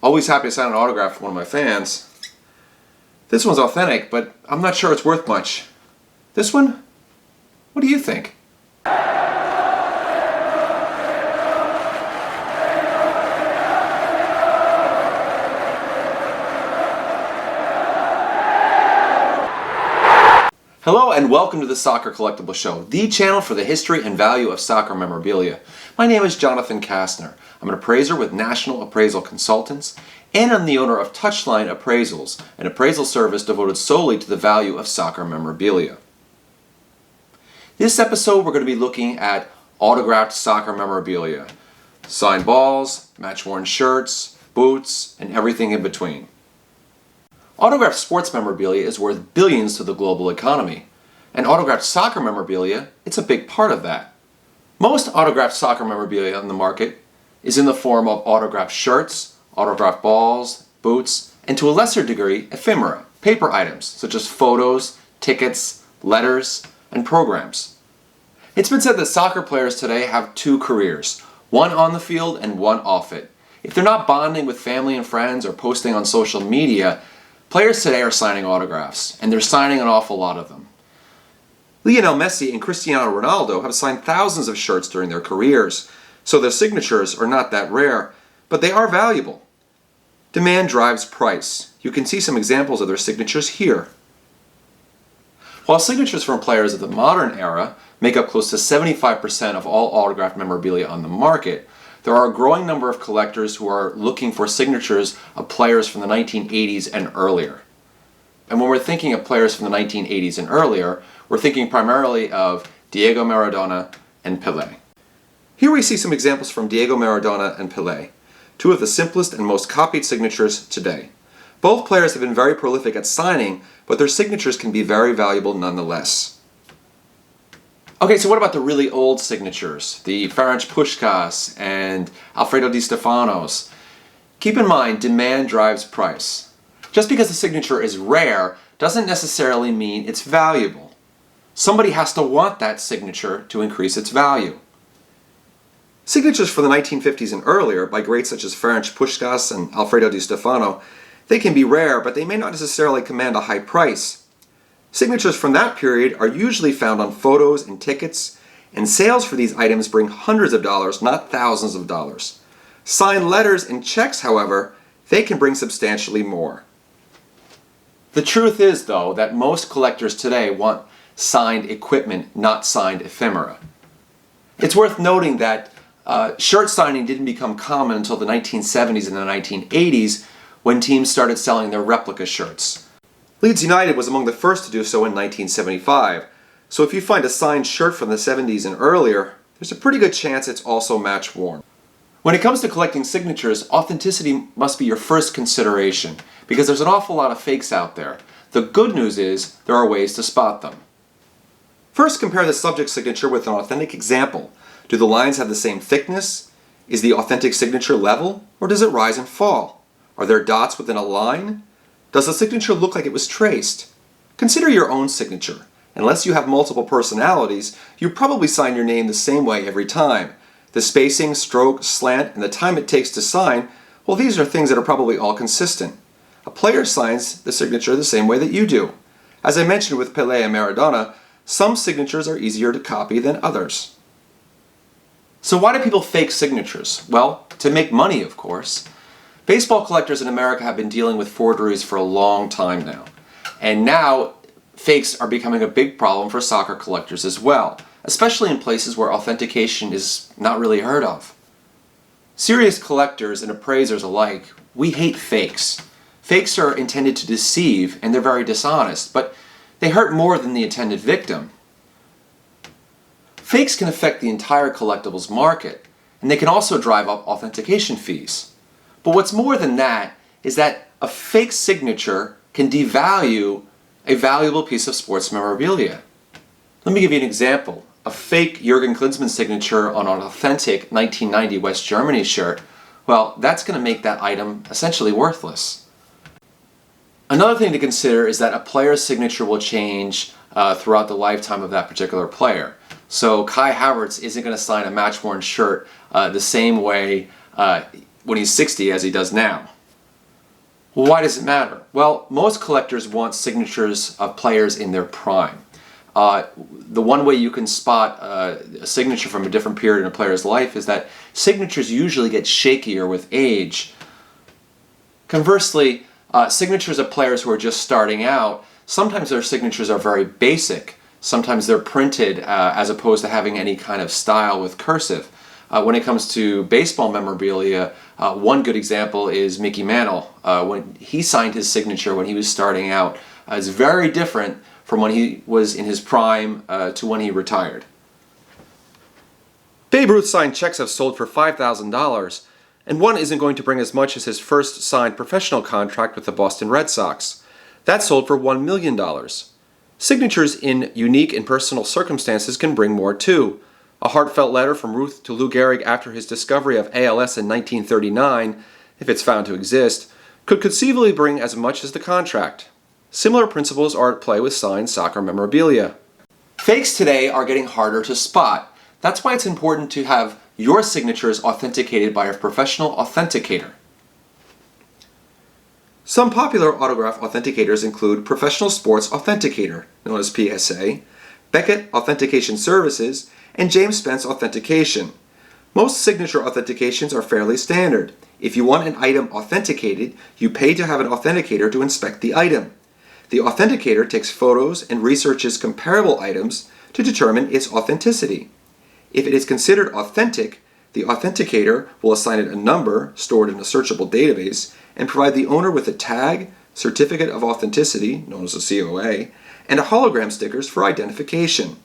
Always happy to sign an autograph for one of my fans. This one's authentic, but I'm not sure it's worth much. This one? What do you think? Hello and welcome to the Soccer Collectible Show, the channel for the history and value of soccer memorabilia. My name is Jonathan Castner. I'm an appraiser with National Appraisal Consultants, and I'm the owner of Touchline Appraisals, an appraisal service devoted solely to the value of soccer memorabilia. This episode we're going to be looking at autographed soccer memorabilia. Signed balls, match-worn shirts, boots, and everything in between. Autographed sports memorabilia is worth billions to the global economy, and autographed soccer memorabilia, it's a big part of that. Most autographed soccer memorabilia on the market is in the form of autographed shirts, autographed balls, boots, and to a lesser degree, ephemera, paper items such as photos, tickets, letters, and programs. It's been said that soccer players today have two careers, one on the field and one off it. If they're not bonding with family and friends or posting on social media, players today are signing autographs, and they're signing an awful lot of them. Lionel Messi and Cristiano Ronaldo have signed thousands of shirts during their careers, so their signatures are not that rare, but they are valuable. Demand drives price. You can see some examples of their signatures here. While signatures from players of the modern era make up close to 75% of all autographed memorabilia on the market, there are a growing number of collectors who are looking for signatures of players from the 1980s and earlier. And when we're thinking of players from the 1980s and earlier, we're thinking primarily of Diego Maradona and Pelé. Here we see some examples from Diego Maradona and Pelé, two of the simplest and most copied signatures today. Both players have been very prolific at signing, but their signatures can be very valuable nonetheless. Okay, so what about the really old signatures? The Ferenc Puskás and Alfredo Di Stefanos. Keep in mind, demand drives price. Just because the signature is rare doesn't necessarily mean it's valuable. Somebody has to want that signature to increase its value. Signatures from the 1950s and earlier by greats such as Ferenc Puskás and Alfredo Di Stefano, they can be rare, but they may not necessarily command a high price. Signatures from that period are usually found on photos and tickets, and sales for these items bring hundreds of dollars, not thousands of dollars. Signed letters and checks, however, they can bring substantially more. The truth is, though, that most collectors today want signed equipment, not signed ephemera. It's worth noting that shirt signing didn't become common until the 1970s and the 1980s when teams started selling their replica shirts. Leeds United was among the first to do so in 1975, so if you find a signed shirt from the 70s and earlier, there's a pretty good chance it's also match-worn. When it comes to collecting signatures, authenticity must be your first consideration, because there's an awful lot of fakes out there. The good news is there are ways to spot them. First, compare the subject signature with an authentic example. Do the lines have the same thickness? Is the authentic signature level, or does it rise and fall? Are there dots within a line? Does the signature look like it was traced? Consider your own signature. Unless you have multiple personalities, you probably sign your name the same way every time. The spacing, stroke, slant, and the time it takes to sign, well, these are things that are probably all consistent. A player signs the signature the same way that you do. As I mentioned with Pelé and Maradona, some signatures are easier to copy than others. So why do people fake signatures? Well, to make money, of course. Baseball collectors in America have been dealing with forgeries for a long time now. And now, fakes are becoming a big problem for soccer collectors as well, especially in places where authentication is not really heard of. Serious collectors and appraisers alike, we hate fakes. Fakes are intended to deceive, and they're very dishonest, but they hurt more than the intended victim. Fakes can affect the entire collectibles market, and they can also drive up authentication fees. But what's more than that is that a fake signature can devalue a valuable piece of sports memorabilia. Let me give you an example. A fake Jurgen Klinsmann signature on an authentic 1990 West Germany shirt, well, that's going to make that item essentially worthless. Another thing to consider is that a player's signature will change throughout the lifetime of that particular player. So Kai Havertz isn't going to sign a match-worn shirt the same way when he's 60 as he does now. Well, why does it matter? Well, most collectors want signatures of players in their prime. The one way you can spot a signature from a different period in a player's life is that signatures usually get shakier with age. Conversely, signatures of players who are just starting out, sometimes their signatures are very basic. Sometimes they're printed as opposed to having any kind of style with cursive. When it comes to baseball memorabilia, one good example is Mickey Mantle. When he signed his signature when he was starting out, it's very different from when he was in his prime to when he retired. Babe Ruth signed checks have sold for $5,000, and one isn't going to bring as much as his first signed professional contract with the Boston Red Sox. That sold for $1 million. Signatures in unique and personal circumstances can bring more too. A heartfelt letter from Ruth to Lou Gehrig after his discovery of ALS in 1939, if it's found to exist, could conceivably bring as much as the contract. Similar principles are at play with signed soccer memorabilia. Fakes today are getting harder to spot. That's why it's important to have your signatures authenticated by a professional authenticator. Some popular autograph authenticators include Professional Sports Authenticator, known as PSA, Beckett Authentication Services, and James Spence Authentication. Most signature authentications are fairly standard. If you want an item authenticated, you pay to have an authenticator to inspect the item. The authenticator takes photos and researches comparable items to determine its authenticity. If it is considered authentic, the authenticator will assign it a number stored in a searchable database and provide the owner with a tag, certificate of authenticity, known as a COA, and a hologram stickers for identification.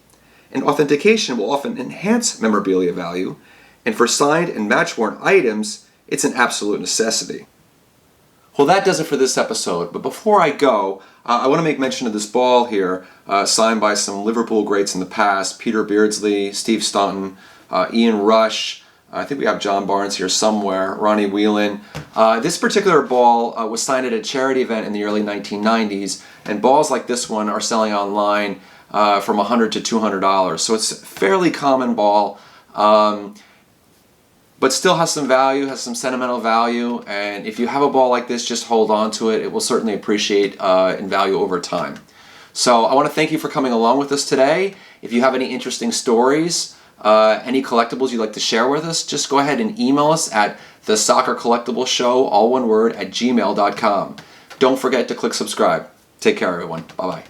And authentication will often enhance memorabilia value, and for signed and match-worn items, it's an absolute necessity. Well, that does it for this episode, but before I go, I want to make mention of this ball here, signed by some Liverpool greats in the past, Peter Beardsley, Steve Staunton, Ian Rush, I think we have John Barnes here somewhere, Ronnie Whelan. This particular ball was signed at a charity event in the early 1990s, and balls like this one are selling online from $100 to $200. So it's a fairly common ball, but still has some value, has some sentimental value, and if you have a ball like this, just hold on to it. It will certainly appreciate in value over time. So I want to thank you for coming along with us today. If you have any interesting stories, any collectibles you'd like to share with us, just go ahead and email us at thesoccercollectibleshow, all one word, @gmail.com. Don't forget to click subscribe. Take care, everyone. Bye-bye.